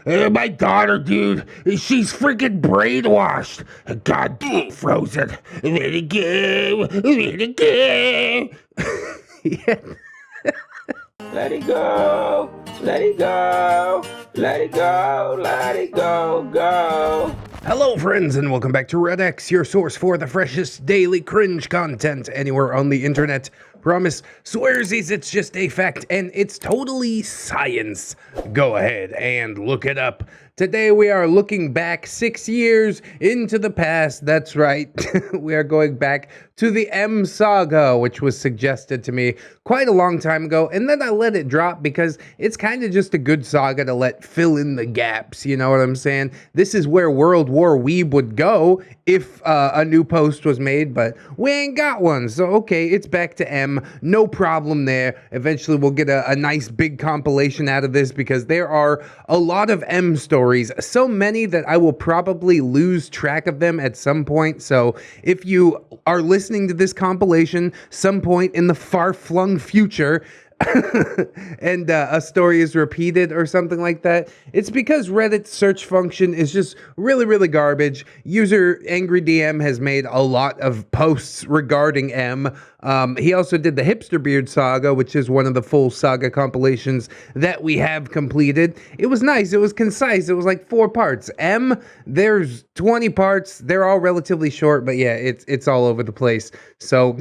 My daughter, dude, she's freaking brainwashed. God damn, frozen. Let it go. Let it go. Yeah. Let it go. Let it go. Let it go. Let it go. Go. Hello, friends, and welcome back to ReddX, your source for the freshest daily cringe content anywhere on the internet. Promise, swearsies, it's just a fact, and it's totally science. Go ahead and look it up. Today we are looking back 6 years into the past. That's right. We are going back to the M Saga, which was suggested to me quite a long time ago, and then I let it drop because it's kind of just a good saga to let fill in the gaps, you know what I'm saying? This is where World War Weeb would go if a new post was made, but we ain't got one, so okay, it's back to M. No problem there. Eventually we'll get a nice big compilation out of this because there are a lot of M stories, so many that I will probably lose track of them at some point. So if you are listening to this compilation some point in the far-flung future and a story is repeated or something like that, it's because Reddit's search function is just really garbage. User angryDM has made a lot of posts regarding M. He also did the Hipster Beard Saga, which is one of the full saga compilations that we have completed. It was nice. It was concise. It was like 4 parts. M, there's 20 parts. They're all relatively short, but yeah, it's all over the place. So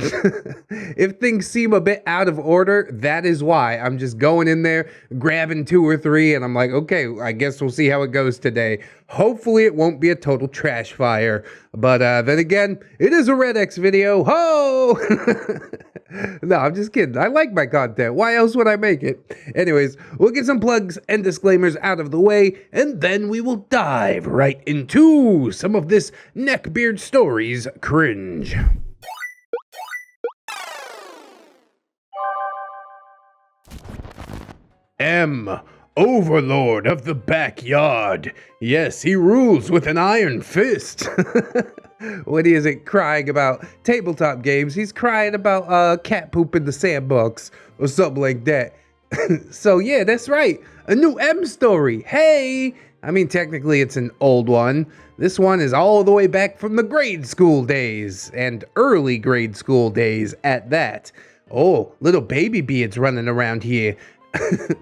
if things seem a bit out of order, that is why. I'm just going in there, grabbing 2 or 3, and I'm like, okay, I guess we'll see how it goes today. Hopefully it won't be a total trash fire. But then again, it is a ReddX video. Ho! No, I'm just kidding. I like my content. Why else would I make it? Anyways, we'll get some plugs and disclaimers out of the way, and then we will dive right into some of this NeckbeardStories cringe. M, Overlord of the backyard. Yes, he rules with an iron fist. When he isn't crying about tabletop games, he's crying about cat poop in the sandbox or something like that. So yeah, that's right. A new M story. Hey! I mean, technically it's an old one. This one is all the way back from the grade school days, and early grade school days at that. Oh, little baby beards running around here.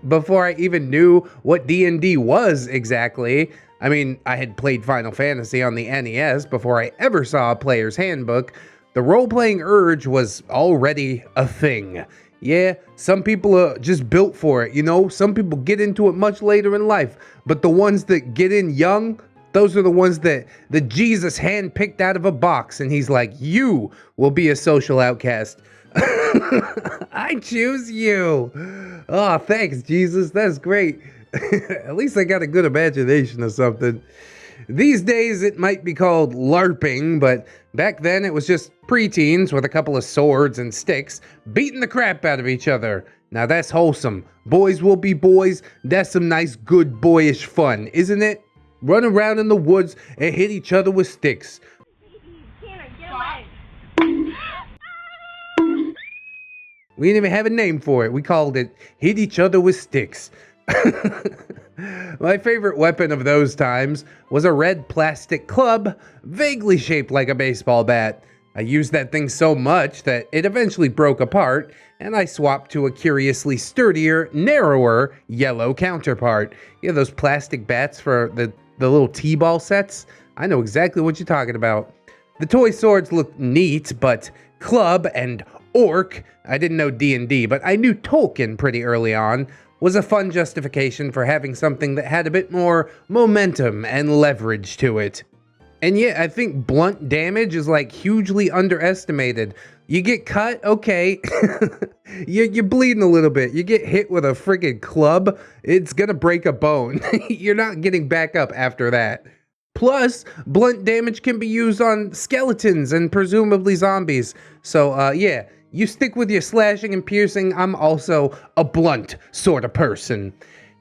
Before I even knew what D&D was exactly. I mean, I had played Final Fantasy on the NES before I ever saw a player's handbook. The role-playing urge was already a thing. Yeah, some people are just built for it, you know? Some people get into it much later in life, but the ones that get in young, those are the ones that the Jesus handpicked out of a box, and he's like, you will be a social outcast. I choose you. Oh, thanks, Jesus. That's great. At least I got a good imagination or something. These days, it might be called LARPing, but back then it was just preteens with a couple of swords and sticks beating the crap out of each other. Now that's wholesome. Boys will be boys. That's some nice, good, boyish fun, isn't it? Run around in the woods and hit each other with sticks. We didn't even have a name for it. We called it hit each other with sticks. My favorite weapon of those times was a red plastic club, vaguely shaped like a baseball bat. I used that thing so much that it eventually broke apart, and I swapped to a curiously sturdier, narrower, yellow counterpart. You know those plastic bats for the little T-ball sets? I know exactly what you're talking about. The toy swords looked neat, but club and orc, I didn't know D&D, but I knew Tolkien pretty early on, was a fun justification for having something that had a bit more momentum and leverage to it. And yeah, I think blunt damage is like hugely underestimated. You get cut, okay, you're bleeding a little bit. You get hit with a friggin' club, it's gonna break a bone. You're not getting back up after that. Plus, blunt damage can be used on skeletons and presumably zombies. So yeah, you stick with your slashing and piercing. I'm also a blunt sort of person.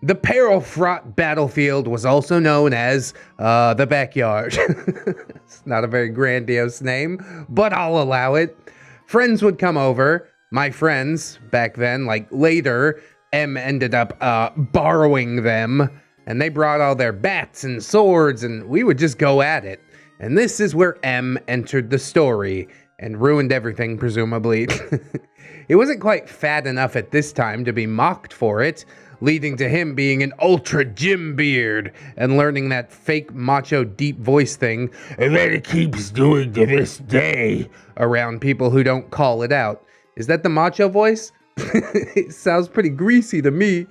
The peril-fraught battlefield was also known as the backyard. It's not a very grandiose name, but I'll allow it. Friends would come over. My friends back then, like later, M ended up borrowing them. and they brought all their bats and swords, and we would just go at it. And this is where M entered the story and ruined everything, presumably. He wasn't quite fat enough at this time to be mocked for it, leading to him being an ultra gym beard and learning that fake macho deep voice thing that it keeps doing to this day around people who don't call it out. Is that the macho voice? It sounds pretty greasy to me.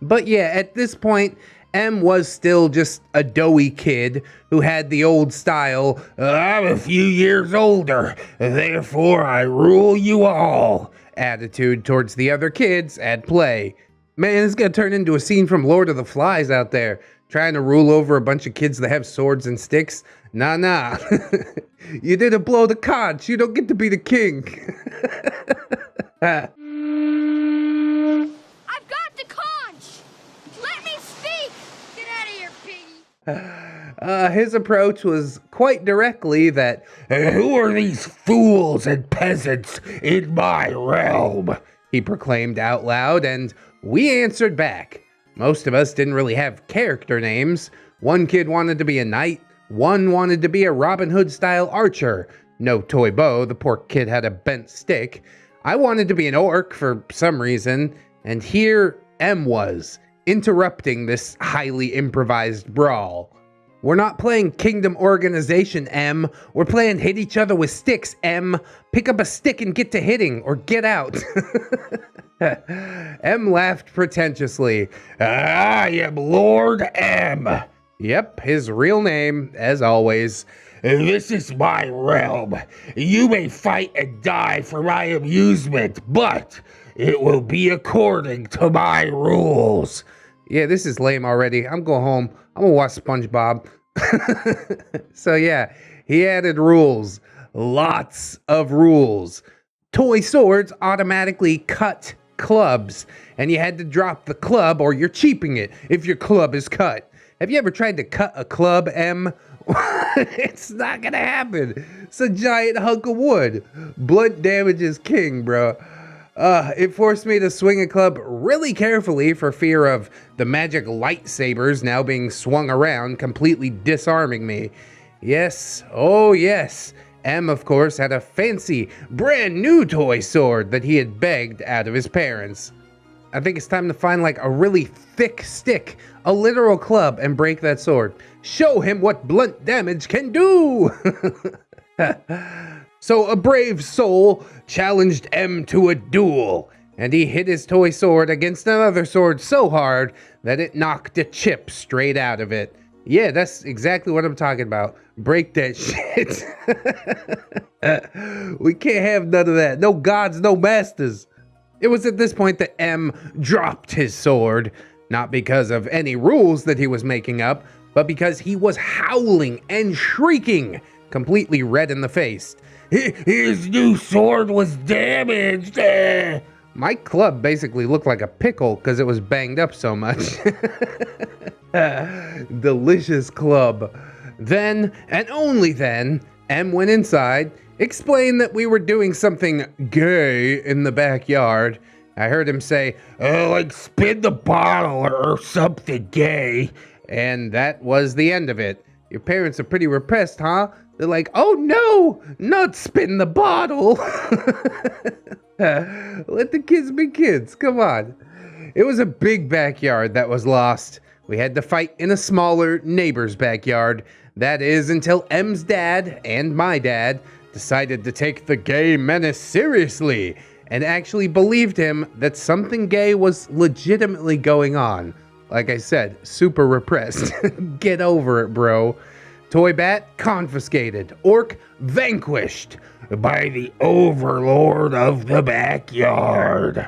But yeah, at this point, M was still just a doughy kid who had the old style, I'm a few years older, therefore I rule you all attitude towards the other kids at play. Man, it's gonna turn into a scene from Lord of the Flies out there, trying to rule over a bunch of kids that have swords and sticks. Nah. You didn't blow the conch, you don't get to be the king. I've got the conch! Let me speak! Get out of here, piggy! His approach was quite directly that, who are these fools and peasants in my realm? He proclaimed out loud, and we answered back. Most of us didn't really have character names. One kid wanted to be a knight, one wanted to be a Robin Hood-style archer. No toy bow, the poor kid had a bent stick. I wanted to be an orc for some reason, and here M was, interrupting this highly improvised brawl. We're not playing Kingdom Organization, M. We're playing hit each other with sticks, M. Pick up a stick and get to hitting, or get out. M laughed pretentiously. I am Lord M. Yep, his real name, as always. This is my realm. You may fight and die for my amusement, but it will be according to my rules. Yeah, this is lame already. I'm going home. I'm gonna watch SpongeBob. So yeah, he added rules. Lots of rules. Toy swords automatically cut clubs, and you had to drop the club or you're cheaping it if your club is cut. Have you ever tried to cut a club, M? It's not gonna happen. It's a giant hunk of wood. Blunt damage is king, bro. It forced me to swing a club really carefully for fear of the magic lightsabers now being swung around, completely disarming me. Yes, oh yes. M, of course, had a fancy, brand new toy sword that he had begged out of his parents. I think it's time to find like a really thick stick, a literal club, and break that sword. Show him what blunt damage can do! So a brave soul challenged M to a duel, and he hit his toy sword against another sword so hard that it knocked a chip straight out of it. Yeah, that's exactly what I'm talking about. Break that shit. We can't have none of that. No gods, no masters. It was at this point that M dropped his sword, not because of any rules that he was making up, but because he was howling and shrieking, completely red in the face. His new sword was damaged. My club basically looked like a pickle because it was banged up so much. Delicious club. Then, and only then, M went inside, explained that we were doing something gay in the backyard. I heard him say, like spin the bottle or something gay. And that was the end of it. Your parents are pretty repressed, huh? They're like, oh no, not spin the bottle. Let the kids be kids, come on. It was a big backyard that was lost. We had to fight in a smaller neighbor's backyard. That is until M's dad and my dad decided to take the gay menace seriously and actually believed him that something gay was legitimately going on. Like I said, super repressed. Get over it, bro. Toy bat confiscated. Orc vanquished by the overlord of the backyard.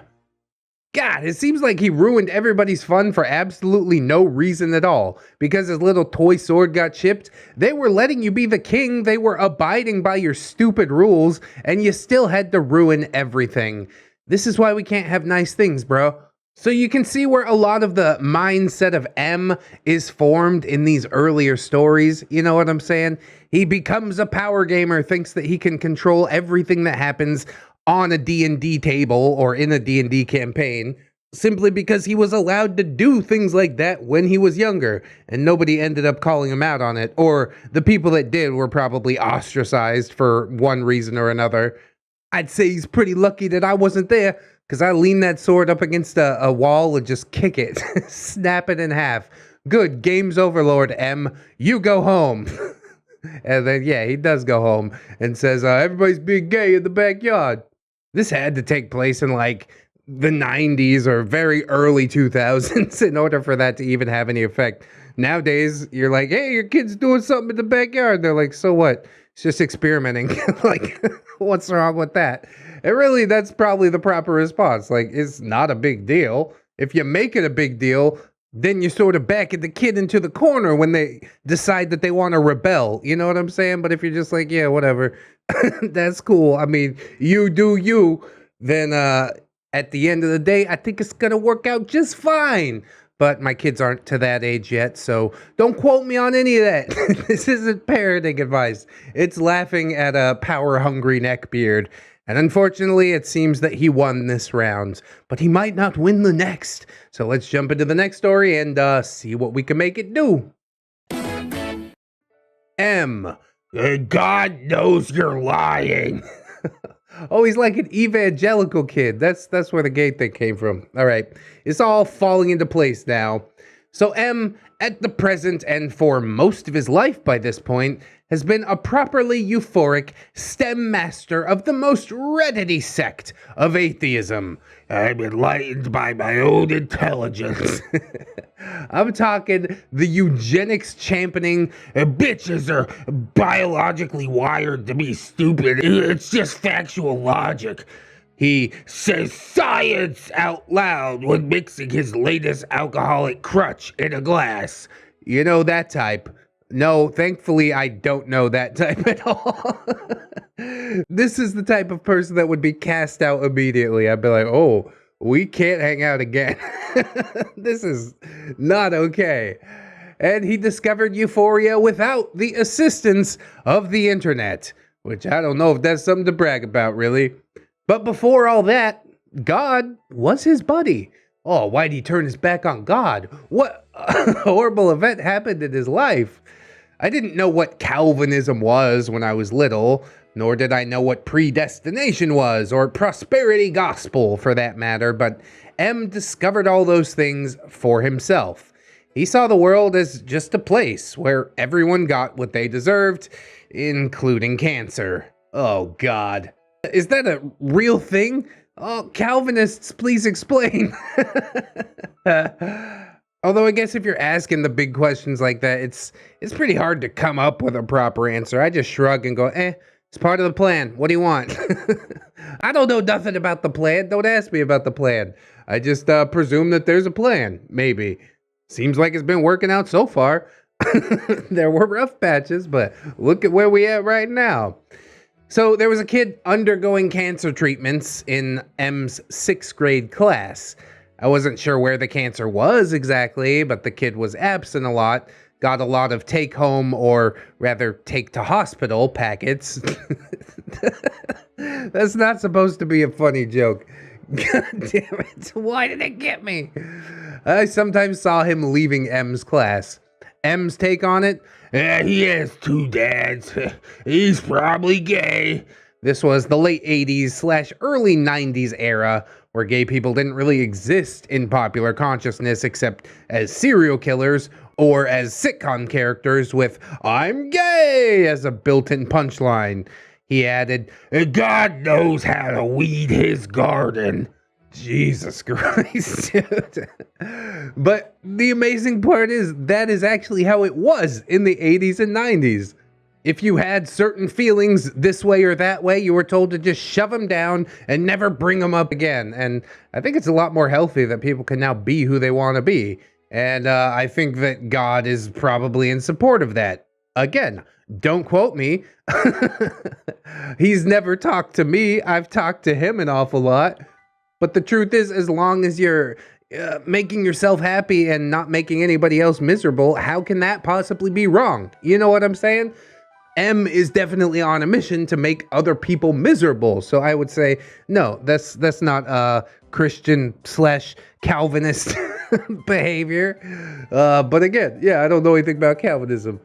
God, it seems like he ruined everybody's fun for absolutely no reason at all. Because his little toy sword got chipped, they were letting you be the king, they were abiding by your stupid rules, and you still had to ruin everything. This is why we can't have nice things, bro. So you can see where a lot of the mindset of M is formed in these earlier stories, you know what I'm saying? He becomes a power gamer, thinks that he can control everything that happens on a D&D table or in a D&D campaign. simply because he was allowed to do things like that when he was younger, and nobody ended up calling him out on it, or the people that did were probably ostracized for one reason or another. I'd say he's pretty lucky that I wasn't there, because I leaned that sword up against a wall and just kick it, snap it in half. Good, game's over, Lord M. You go home. And then, yeah, he does go home and says, everybody's being gay in the backyard. This had to take place in, like, the 90s or very early 2000s in order for that to even have any effect. Nowadays, you're like, hey, your kid's doing something in the backyard. They're like, so what? It's just experimenting. Like, what's wrong with that? And really, that's probably the proper response. Like, it's not a big deal. If you make it a big deal, then you sort of back the kid into the corner when they decide that they want to rebel. You know what I'm saying? But if you're just like, yeah, whatever, that's cool. I mean, you do you, then at the end of the day, I think it's going to work out just fine. But my kids aren't to that age yet, so don't quote me on any of that. This isn't parenting advice. It's laughing at a power-hungry neckbeard. And unfortunately, it seems that he won this round, but he might not win the next. So let's jump into the next story and see what we can make it do. M. God knows you're lying. Oh, he's like an evangelical kid. That's where the gay thing came from. All right, it's all falling into place now. So M, at the present and for most of his life by this point, has been a properly euphoric STEM master of the most Reddity sect of atheism. I'm enlightened by my own intelligence. I'm talking the eugenics championing Bitches are biologically wired to be stupid. It's just factual logic. He says science out loud when mixing his latest alcoholic crutch in a glass. You know that type. No, thankfully, I don't know that type at all. This is the type of person that would be cast out immediately. I'd be like, oh, we can't hang out again. This is not okay. And he discovered euphoria without the assistance of the internet, which I don't know if that's something to brag about, really. But before all that, God was his buddy. Oh, why'd he turn his back on God? What horrible event happened in his life? I didn't know what Calvinism was when I was little, nor did I know what predestination was, or prosperity gospel for that matter, but M discovered all those things for himself. He saw the world as just a place where everyone got what they deserved, including cancer. Oh, God. Is that a real thing? Oh, Calvinists, please explain. Although I guess if you're asking the big questions like that, it's pretty hard to come up with a proper answer. I just shrug and go, it's part of the plan. What do you want? I don't know nothing about the plan. Don't ask me about the plan. I just presume that there's a plan, maybe. Seems like it's been working out so far. There were rough patches, but look at where we at right now. So there was a kid undergoing cancer treatments in M's 6th grade class. I wasn't sure where the cancer was exactly, but the kid was absent a lot, got a lot of take-home, or rather take-to-hospital packets. That's not supposed to be a funny joke. God damn it, why did it get me? I sometimes saw him leaving M's class. M's take on it? He has 2 dads. He's probably gay. This was the late 80s / early 90s era, where gay people didn't really exist in popular consciousness except as serial killers or as sitcom characters with "I'm gay" as a built-in punchline. He added, God knows how to weed his garden. Jesus Christ, dude. But the amazing part is that is actually how it was in the 80s and 90s. If you had certain feelings this way or that way, you were told to just shove them down and never bring them up again. And I think it's a lot more healthy that people can now be who they want to be. And I think that God is probably in support of that. Again, don't quote me. He's never talked to me. I've talked to him an awful lot. But the truth is, as long as you're making yourself happy and not making anybody else miserable, how can that possibly be wrong? You know what I'm saying? M is definitely on a mission to make other people miserable. So I would say, no, that's not Christian slash Calvinist behavior. But again, yeah, I don't know anything about Calvinism.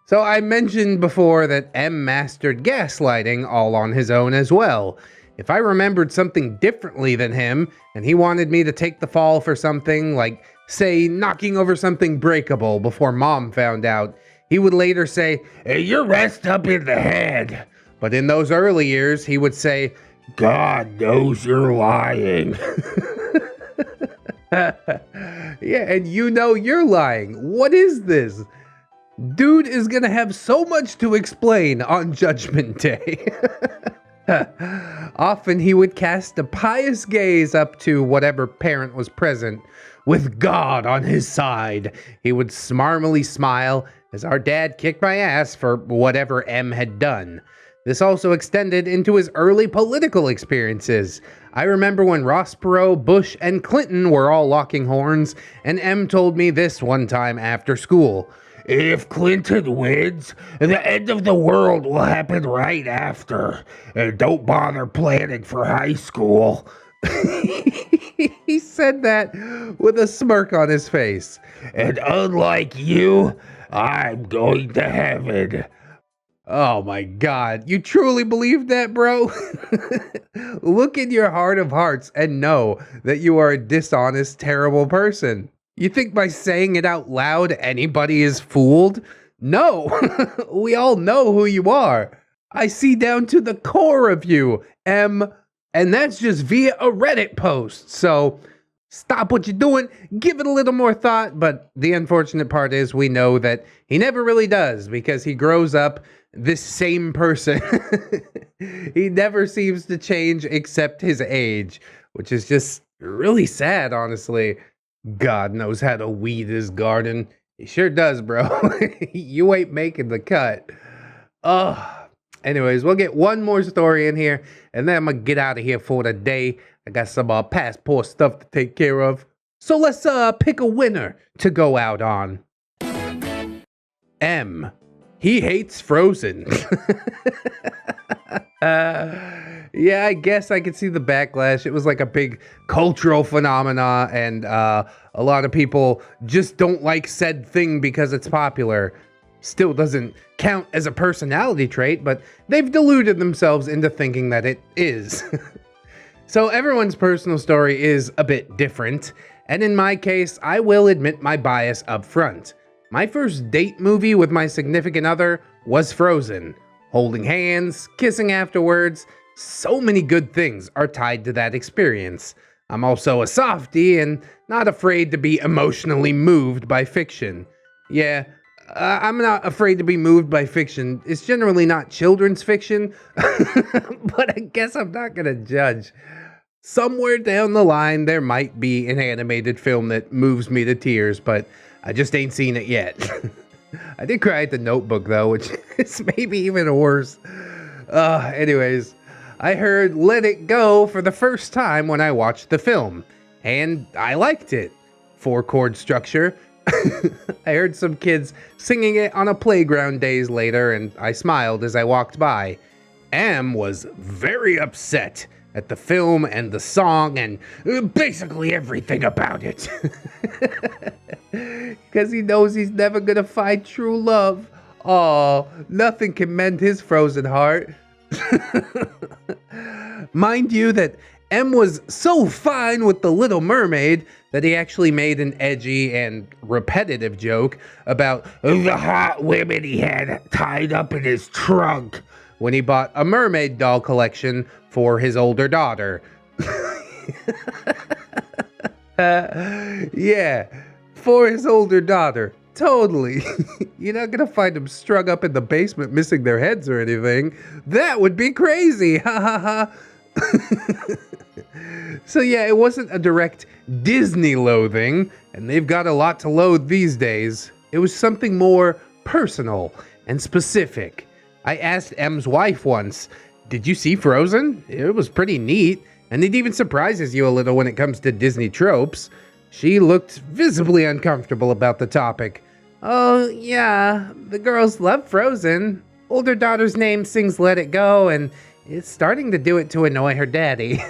So I mentioned before that M mastered gaslighting all on his own as well. If I remembered something differently than him, and he wanted me to take the fall for something, like, say, knocking over something breakable before Mom found out, he would later say, Hey, you're messed up in the head. but in those early years, he would say, God knows you're lying. yeah, and you know you're lying. What is this? Dude is gonna have so much to explain on Judgment Day. Often he would cast a pious gaze up to whatever parent was present. With God on his side, he would smarmily smile as our dad kicked my ass for whatever M had done. This also extended into his early political experiences. I remember when Ross Perot, Bush, and Clinton were all locking horns, and M told me this one time after school. If Clinton wins, the end of the world will happen right after. And don't bother planning for high school. He said that with a smirk on his face. And unlike you, I'm going to heaven. Oh my God, you truly believe that, bro? Look in your heart of hearts and know that you are a dishonest, terrible person. You think by saying it out loud, anybody is fooled? No, we all know who you are. I see down to the core of you, M, and that's just via a Reddit post. So stop what you're doing, give it a little more thought. But the unfortunate part is we know that he never really does, because he grows up this same person. He never seems to change except his age, which is just really sad, honestly. God knows how to weed his garden. He sure does, bro. You ain't making the cut. Anyways, we'll get one more story in here, and then I'm gonna get out of here for the day. I got some passport stuff to take care of. So let's pick a winner to go out on. M. He hates Frozen. Yeah, I guess I could see the backlash. It was like a big cultural phenomena, and a lot of people just don't like said thing because it's popular. Still doesn't count as a personality trait, but they've deluded themselves into thinking that it is. So everyone's personal story is a bit different, and in my case, I will admit my bias up front. My first date movie with my significant other was Frozen. Holding hands, kissing afterwards, so many good things are tied to that experience. I'm also a softie and not afraid to be emotionally moved by fiction. Yeah, I'm not afraid to be moved by fiction. It's generally not children's fiction, but I guess I'm not gonna judge. Somewhere down the line, there might be an animated film that moves me to tears, but I just ain't seen it yet. I did cry at The Notebook, though, which is maybe even worse. Anyways, I heard Let It Go for the first time when I watched the film, and I liked it. 4-chord structure. I heard some kids singing it on a playground days later, and I smiled as I walked by. M was very upset at the film and the song and basically everything about it. Because he knows he's never gonna find true love. Aw, nothing can mend his frozen heart. Mind you that M was so fine with The Little Mermaid that he actually made an edgy and repetitive joke about The hot women he had tied up in his trunk. when he bought a mermaid doll collection for his older daughter. Yeah, for his older daughter. Totally. You're not gonna find them strung up in the basement missing their heads or anything. That would be crazy. Ha ha ha. So yeah, it wasn't a direct Disney loathing, and they've got a lot to loathe these days. It was something more personal and specific. I asked M's wife once, "Did you see Frozen? It was pretty neat, and it even surprises you a little when it comes to Disney tropes." She looked visibly uncomfortable about the topic. "Oh, yeah, the girls love Frozen. Older daughter's name sings Let It Go, and It's starting to do it to annoy her daddy.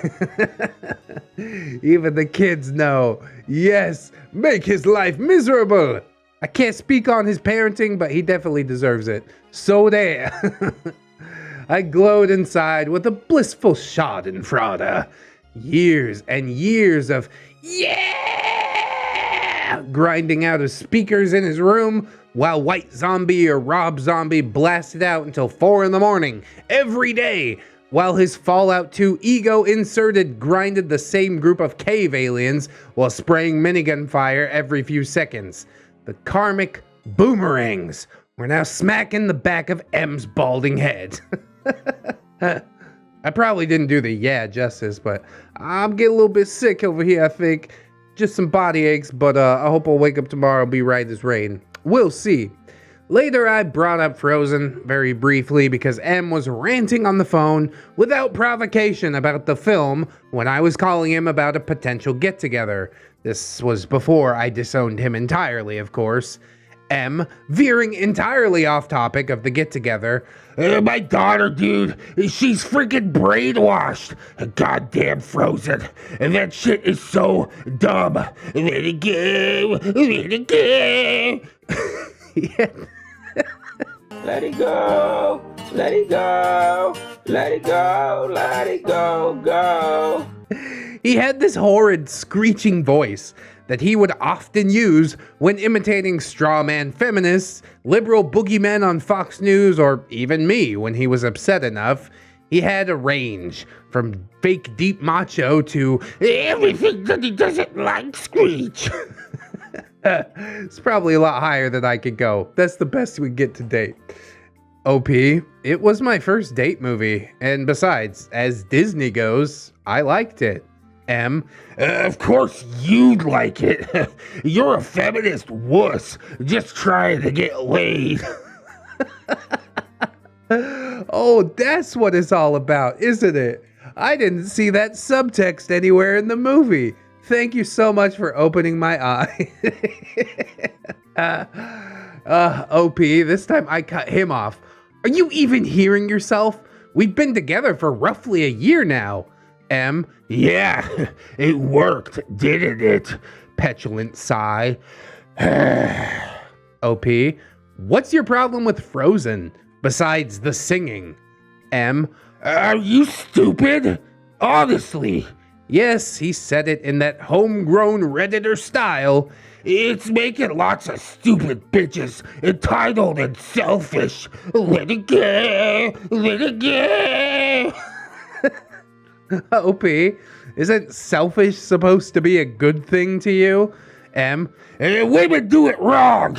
Even the kids know. Yes, make his life miserable. I can't speak on his parenting, but he definitely deserves it. So there. I glowed inside with a blissful schadenfreude. Years and years of yeah grinding out of speakers in his room while White Zombie or Rob Zombie blasted out until 4 in the morning every day, while his Fallout 2 ego inserted grinded the same group of cave aliens while spraying minigun fire every few seconds. The karmic boomerangs were now smacking the back of M's balding head. I probably didn't do the yeah justice, but I'm getting a little bit sick over here, I think. Just some body aches, but I hope I'll wake up tomorrow and be right as rain. We'll see. Later, I brought up Frozen very briefly because M was ranting on the phone without provocation about the film when I was calling him about a potential get-together. This was before I disowned him entirely, of course. M, veering entirely off topic of the get-together. My daughter, dude, she's freaking brainwashed. Goddamn Frozen. And that shit is so dumb. Let it go. Let it go. Yeah. Let it go. Let it go. Let it go. Let it go. Go. He had this horrid screeching voice that he would often use when imitating strawman feminists, liberal boogeymen on Fox News, or even me when he was upset enough. He had a range from fake deep macho to everything that he doesn't like screech. It's probably a lot higher than I could go. That's the best we get to date. OP, it was my first date movie, and besides, as Disney goes, I liked it. M, of course you'd like it. You're a feminist wuss, just trying to get laid. Oh, that's what it's all about, isn't it? I didn't see that subtext anywhere in the movie. Thank you so much for opening my eye. OP, this time I cut him off. Are you even hearing yourself? We've been together for roughly a year now. M, yeah, it worked, didn't it? Petulant sigh. OP, what's your problem with Frozen, besides the singing? M, are you stupid? Honestly. Yes, he said it in that homegrown Redditor style. It's making lots of stupid bitches entitled and selfish. Let it go. Let it go. OP, isn't selfish supposed to be a good thing to you? M, women do it wrong.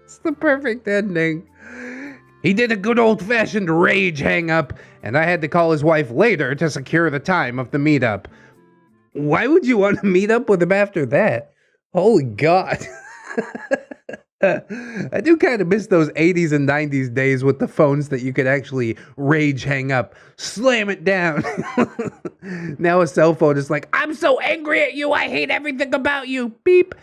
It's the perfect ending. He did a good old-fashioned rage hang-up, and I had to call his wife later to secure the time of the meetup. Why would you want to meet up with him after that? Holy God. I do kind of miss those 80s and 90s days with the phones that you could actually rage hang up, slam it down. Now a cell phone is like, I'm so angry at you, I hate everything about you, beep.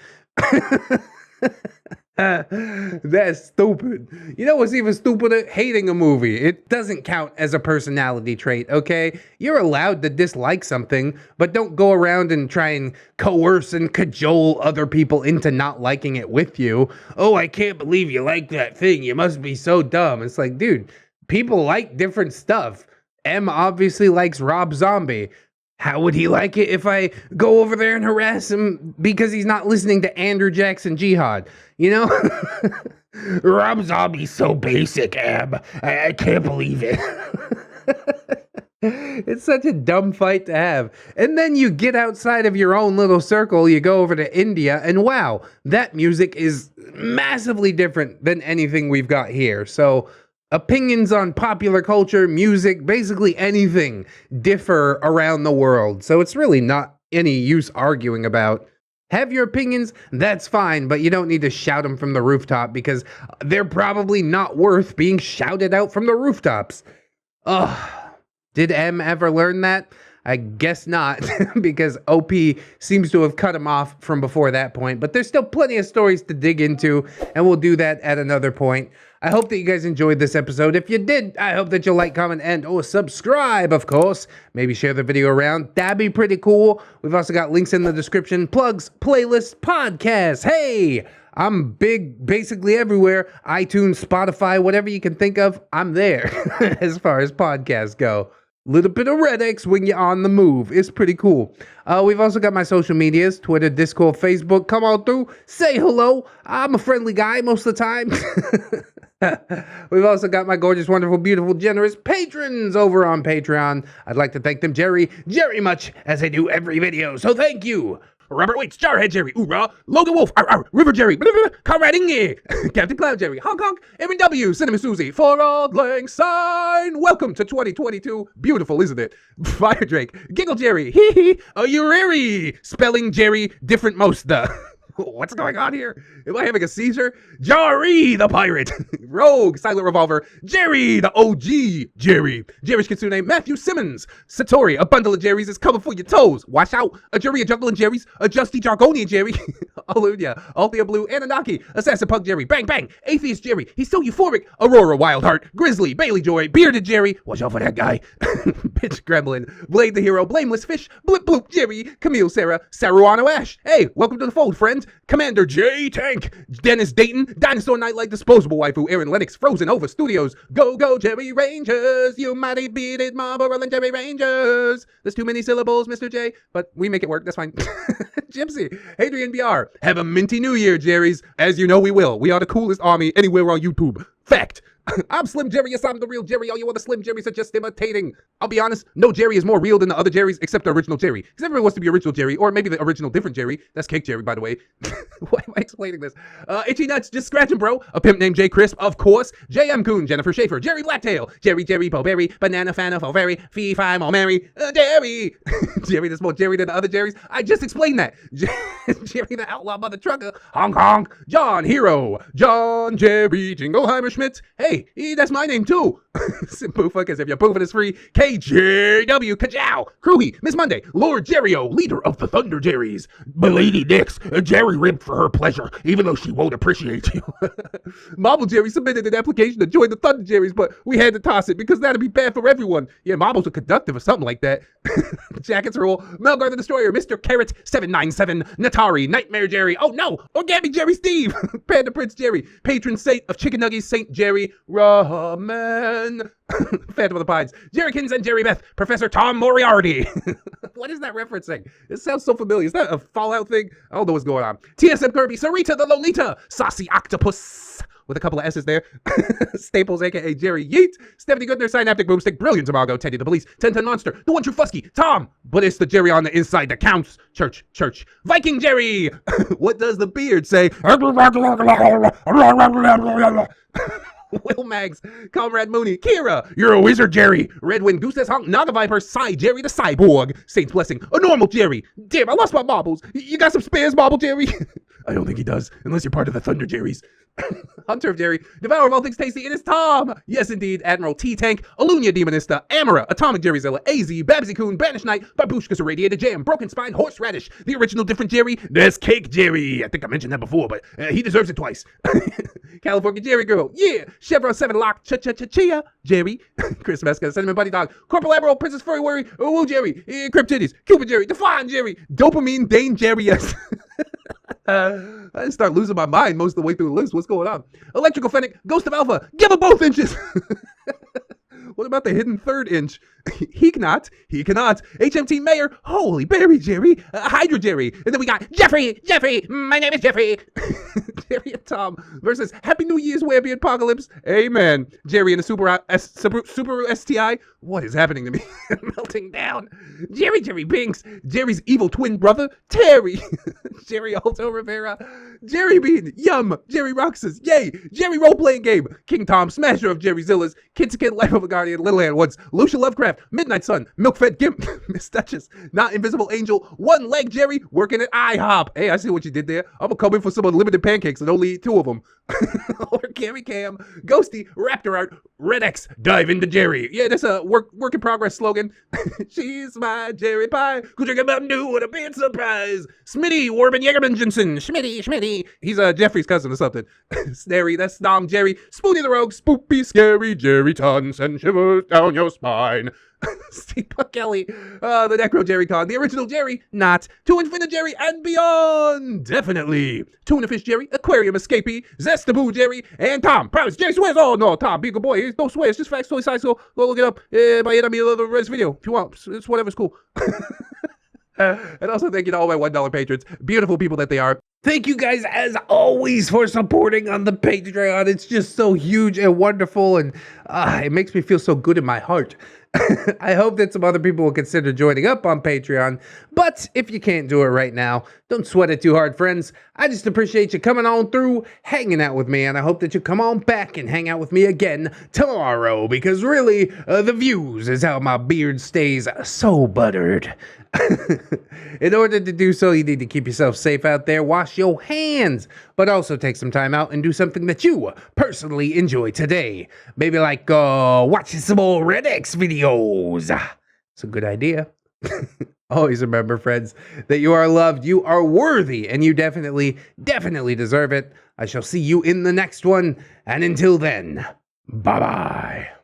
That's stupid. You know what's even stupider? Hating a movie. It doesn't count as a personality trait, okay? You're allowed to dislike something, but don't go around and try and coerce and cajole other people into not liking it with you. Oh, I can't believe you like that thing. You must be so dumb. It's like, dude, people like different stuff. M obviously likes Rob Zombie. How would he like it if I go over there and harass him because he's not listening to Andrew Jackson Jihad? You know? Rob Zombie's so basic, Em. I can't believe it. It's such a dumb fight to have. And then you get outside of your own little circle, you go over to India, and wow, that music is massively different than anything we've got here. So opinions on popular culture, music, basically anything differ around the world. So it's really not any use arguing about. Have your opinions, that's fine, but you don't need to shout them from the rooftop because they're probably not worth being shouted out from the rooftops. Ugh. Did M ever learn that? I guess not, because OP seems to have cut him off from before that point. But there's still plenty of stories to dig into, and we'll do that at another point. I hope that you guys enjoyed this episode. If you did, I hope that you'll like, comment, and or subscribe, of course. Maybe share the video around. That'd be pretty cool. We've also got links in the description, plugs, playlists, podcasts. Hey, I'm big basically everywhere. iTunes, Spotify, whatever you can think of, I'm there as far as podcasts go. Little bit of ReddX when you're on the move. It's pretty cool. We've also got my social medias, Twitter, Discord, Facebook. Come on through. Say hello. I'm a friendly guy most of the time. We've also got my gorgeous, wonderful, beautiful, generous patrons over on Patreon. I'd like to thank them very much, as I do every video. So thank you. Robert Waits, Jarhead Jerry, Oorah, Logan Wolf, River Jerry, Comrade Inge, Captain Cloud Jerry, Hong Kong, Evan W, Cinnamon Susie, For Old Lang Sign, welcome to 2022, beautiful, isn't it? Fire Drake, Giggle Jerry, Hee Hee, Uriri, Spelling Jerry, different most the. What's going on here? Am I having a seizure? Jari the pirate, Rogue, Silent Revolver, Jerry the OG, Jerry's Kitsune, Matthew Simmons, Satori, a bundle of Jerry's is coming for your toes. Watch out, a Jerry, a Juggling Jerry's, a Justy Jargonian Jerry, Alunia, Althea Blue, Anunnaki, Assassin Pug Jerry, Bang Bang, Atheist Jerry, he's so euphoric, Aurora Wildheart, Grizzly, Bailey Joy, Bearded Jerry, watch out for that guy, Bitch Gremlin, Blade the Hero, Blameless Fish, Blip Bloop Jerry, Camille Sarah, Saruano Ash, hey, welcome to the fold, friends. Commander J Tank, Dennis Dayton, Dinosaur Nightlight, Disposable Waifu, Aaron Lennox, Frozen Over Studios, Go Jerry Rangers, you mighty bearded Marlboro and Jerry Rangers. There's too many syllables, Mr. J, but we make it work, that's fine. Gypsy, Adrian BR, have a minty new year, Jerry's. As you know we will. We are the coolest army anywhere on YouTube. Fact. I'm Slim Jerry, yes, I'm the real Jerry. All you other Slim Jerrys are just imitating. I'll be honest, no Jerry is more real than the other Jerrys, except the original Jerry. Because everyone wants to be original Jerry, or maybe the original different Jerry. That's Cake Jerry, by the way. Why am I explaining this? Itchy Nuts, just scratching, bro. A pimp named Jay Crisp, of course. JM Coon, Jennifer Schaefer, Jerry Blacktail, Jerry, Bowberry, Banana Fana, Foberry, Fee, Fi, Mary, Jerry. Jerry, there's more Jerry than the other Jerrys. I just explained that. Jerry, the outlaw mother trucker. Hong Kong, John Hero, John Jerry, Jingleheimer Schmidt. Hey, that's my name too. Simpoofa, because if your poofing is free. KJW, Kajow, Crewhee, Miss Monday, Lord Jerryo, leader of the Thunder Jerrys. Milady Nix, Jerry ribbed for her pleasure, even though she won't appreciate you. Marble Jerry submitted an application to join the Thunder Jerrys, but we had to toss it because that'd be bad for everyone. Yeah, Marbles are conductive or something like that. Jackets Rule, Melgar the Destroyer, Mr. Carrot, 797, Natari, Nightmare Jerry, oh no, Orgamic Jerry Steve, Panda Prince Jerry, Patron Saint of Chicken Nuggies, Saint Jerry, Ramen, Phantom of the Pines, Jerrykins and Jerry Beth, Professor Tom Moriarty. What is that referencing? It sounds so familiar. Is that a Fallout thing? I don't know what's going on. TSM Kirby, Sarita the Lolita, Saucy Octopus, with a couple of S's there. Staples, aka Jerry Yeet, Stephanie Goodner, Synaptic Boomstick, Brilliant Tomago, Teddy the Police, 10 Monster, The One True Fusky, Tom, but it's the Jerry on the inside that counts. Church, Viking Jerry. What does the beard say? Will Mags, Comrade Mooney, Kira, you're a wizard, Jerry. Redwind, Goose Honk, Naga Viper, Psy, Jerry the Cyborg, Saints Blessing, a normal Jerry. Damn, I lost my marbles. You got some spares, marble Jerry? I don't think he does, unless you're part of the Thunder Jerrys. Hunter of Jerry, Devourer of all things tasty, it is Tom! Yes, indeed, Admiral T-Tank, Alunia Demonista, Amara, Atomic Jerryzilla, AZ, Babsy Coon, Banished Knight, Babushka's Irradiated Jam, Broken Spine, Horseradish, the original different Jerry, there's Cake Jerry! I think I mentioned that before, but he deserves it twice. California Jerry Girl, yeah! Chevron 7 Lock, Chia, Jerry, Chris Mesca, Cinnamon Buddy Dog, Corporal Admiral, Princess Furry Worry, Woo Jerry, Crypt Titties, Cupid Jerry, Define Jerry, Dopamine Dane Jerry, yes. I didn't start losing my mind most of the way through the list. What's going on? Electrical Fennec, Ghost of Alpha, give him both inches. What about the hidden third inch? He cannot. HMT Mayor, Holy Berry Jerry, Hydra Jerry, and then we got Jeffrey, my name is Jeffrey. Jerry and Tom versus Happy New Year's Webby Apocalypse. Amen. Jerry and the Super STI. What is happening to me? Melting down. Jerry Binks, Jerry's evil twin brother, Terry. Jerry Alto Rivera, Jerry Bean, Yum, Jerry Roxas, Yay, Jerry Role-Playing Game, King Tom, Smasher of Jerry Zillas, Kidsikin, Life of a Guardian, Little Hand Woods, Lucia Lovecraft, Midnight Sun, Milk-Fed Gimp, Miss Duchess, Not Invisible Angel, One Leg Jerry, working at IHOP. Hey, I see what you did there. I'm gonna come in for some unlimited pancakes and only eat 2 of them. or Cammy Cam, Ghosty, Raptor Art, ReddX, Dive into Jerry. Yeah, that's a work in progress slogan. She's my Jerry Pie. Who drink a Mountain Dew with a big surprise. Smitty, Warben Jägerman Jensen. Schmitty. He's Jeffrey's cousin or something. Snary, that's Dom Jerry. Spoonie the Rogue, Spoopy, Scary, Jerry Ton, send shivers down your spine. Steve Kelly, the Necro Jerry Con, the original Jerry, not to Infinite Jerry and beyond, definitely. Tuna Fish Jerry, Aquarium Escapee, Zestaboo Jerry, and Tom. Promise, Jerry swears. Oh no, Tom, be a good boy. Don't swear. It's just facts, totally size. Go look it up. By it, I mean, the rest video if you want. It's whatever's cool. And also thank you to all my $1 patrons, beautiful people that they are. Thank you guys, as always, for supporting on the Patreon. It's just so huge and wonderful, and it makes me feel so good in my heart. I hope that some other people will consider joining up on Patreon, but if you can't do it right now, don't sweat it too hard, friends. I just appreciate you coming on through, hanging out with me, and I hope that you come on back and hang out with me again tomorrow, because really, the views is how my beard stays so buttered. In order to do so, you need to keep yourself safe out there, wash your hands, but also take some time out and do something that you personally enjoy today. Maybe like watching some more ReddX videos. It's a good idea. Always remember, friends, that you are loved, you are worthy, and you definitely deserve it. I shall see you in the next one, and until then, bye-bye.